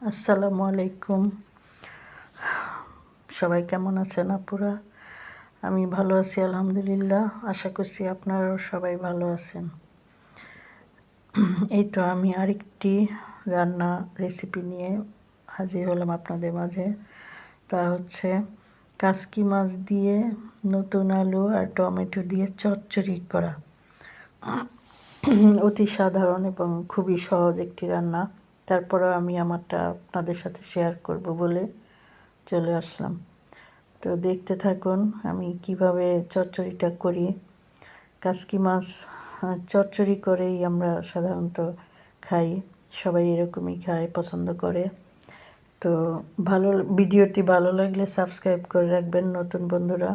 আসসালামু আলাইকুম। সবাই কেমন আছেন আপুরা? আমি ভালো আছি আলহামদুলিল্লাহ। আশা করছি আপনারাও সবাই ভালো আছেন। এই তো আমি আরেকটি রান্না রেসিপি নিয়ে হাজির হলাম আপনাদের মাঝে। তা হচ্ছে কাসকি মাছ দিয়ে নতুন আলু আর টমেটো দিয়ে চচ্চড়ি করা। অতি সাধারণ এবং খুবই সহজ একটি রান্না। তারপরেও আমি আমারটা আপনাদের সাথে শেয়ার করব বলে চলে আসলাম। তো দেখতে থাকুন আমি কিভাবে চচ্চড়িটা করি। কাসকি মাছ চচ্চড়ি করেই আমরা সাধারণত খাই, সবাই এরকমই খায়, পছন্দ করে। তো ভিডিওটি ভালো লাগলে সাবস্ক্রাইব করে রাখবেন নতুন বন্ধুরা,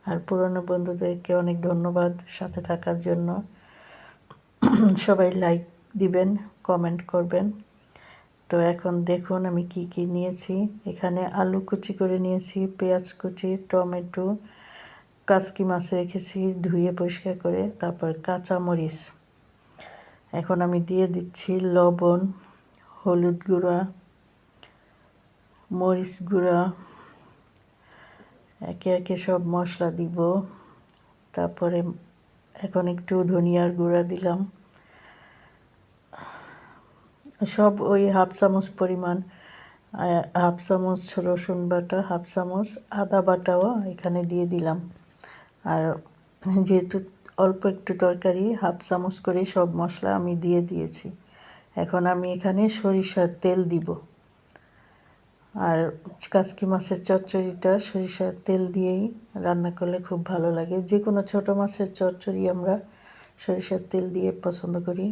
আর পুরনো বন্ধুদেরকে অনেক ধন্যবাদ সাথে থাকার জন্য। সবাই লাইক দিবেন, কমেন্ট করবেন। তো এখন দেখুন আমি কি কি নিয়েছি। এখানে আলু কুচি করে নিয়েছি, পেঁয়াজ কুচি, টমেটো, কাসকি মাছ রেখেছি ধুয়ে পরিষ্কার করে, তারপর কাঁচামরিচ। এখন আমি দিয়ে দিচ্ছি লবণ, হলুদ গুঁড়া, মরিচ গুঁড়া, একে একে সব মশলা দিব। তারপরে এখন একটু ধনিয়ার গুঁড়া দিলাম, সব ওই হাফ চামচ পরিমাণ। হাফ চামচ রসুন বাটা, হাফ চামচ আদা বাটাও এখানে দিয়ে দিলাম। আর যেহেতু অল্প একটু তরকারি, হাফ চামচ করে সব মশলা আমি দিয়ে দিয়েছি। এখন আমি এখানে সরিষার তেল দিব। আর কাসকি মাছের চচ্চড়িটা সরিষার তেল দিয়েই রান্না করলে খুব ভালো লাগে। যে কোনো ছোটো মাছের চচ্চড়ি আমরা সরিষার তেল দিয়ে পছন্দ করি।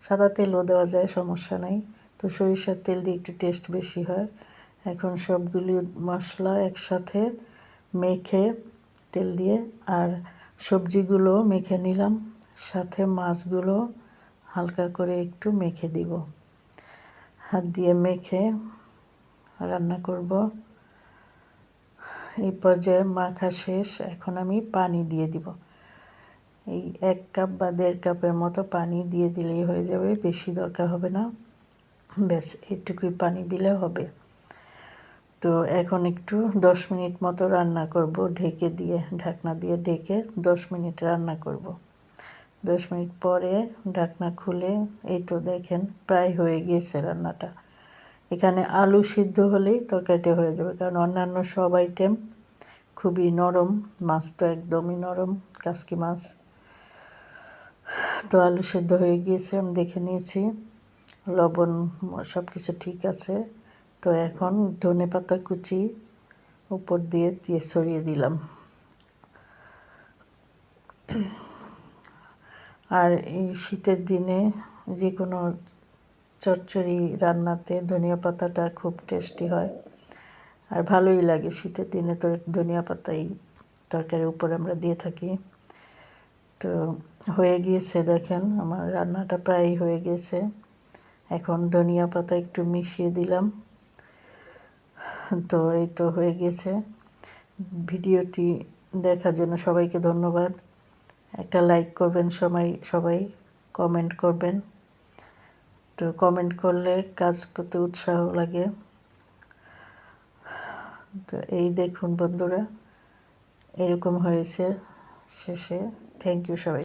সাদা তেলও দেওয়া যায়, সমস্যা নাই। তো সরিষার তেল দিয়ে একটু টেস্ট বেশি হয়। এখন সবগুলি মশলা একসাথে মেখে তেল দিয়ে আর সবজিগুলো মেখে নিলাম, সাথে মাছগুলো হালকা করে একটু মেখে দিব। হাত দিয়ে মেখে রান্না করব। এই পর্যায়ে মাখা শেষ। এখন আমি পানি দিয়ে দিব। এই 1 কাপ বা 1.5 কাপের মতো পানি দিয়ে দিলেই হয়ে যাবে, বেশি দরকার হবে না। ব্যাস এইটুকুই পানি দিলে হবে। তো এখন একটু 10 মিনিট মতো রান্না করব ঢেকে দিয়ে, ঢাকনা দিয়ে ঢেকে 10 মিনিট রান্না করব। 10 মিনিট পরে ঢাকনা খুলে এই তো দেখেন প্রায় হয়ে গিয়েছে রান্নাটা। এখানে আলু সিদ্ধ হলেই তরকারিটা হয়ে যাবে, কারণ অন্যান্য সব আইটেম খুবই নরম, মাছ তো একদমই নরম, কাসকি মাছ। তো আলু সিদ্ধ হয়ে গিয়েছে, আমি দেখে নিয়েছি, লবণ সব কিছু ঠিক আছে। তো এখন ধনেপাতা কুচি উপর দিয়ে ছড়িয়ে দিলাম। আর এই শীতের দিনে যে কোনো চচ্চড়ি রান্নাতে ধনিয়া পাতাটা খুব টেস্টি হয়, আর ভালোই লাগে। শীতের দিনে তো ধনিয়া পাতাই তরকারির উপরে আমরা দিয়ে থাকি। তো হয়ে গিয়েছে দেখেন, আমার রান্নাটা প্রায় হয়ে গেছে। এখন ধনিয়া পাতা একটু মিশিয়ে দিলাম। তো এই তো হয়ে গেছে। ভিডিওটি দেখার জন্য সবাইকে ধন্যবাদ। একটা লাইক করবেন সবাই কমেন্ট করবেন। তো কমেন্ট করলে কাজ করতে উৎসাহ লাগে। তো এই দেখুন বন্ধুরা, এরকম হয়েছে শেষে। থ্যাংক ইউ সবাই।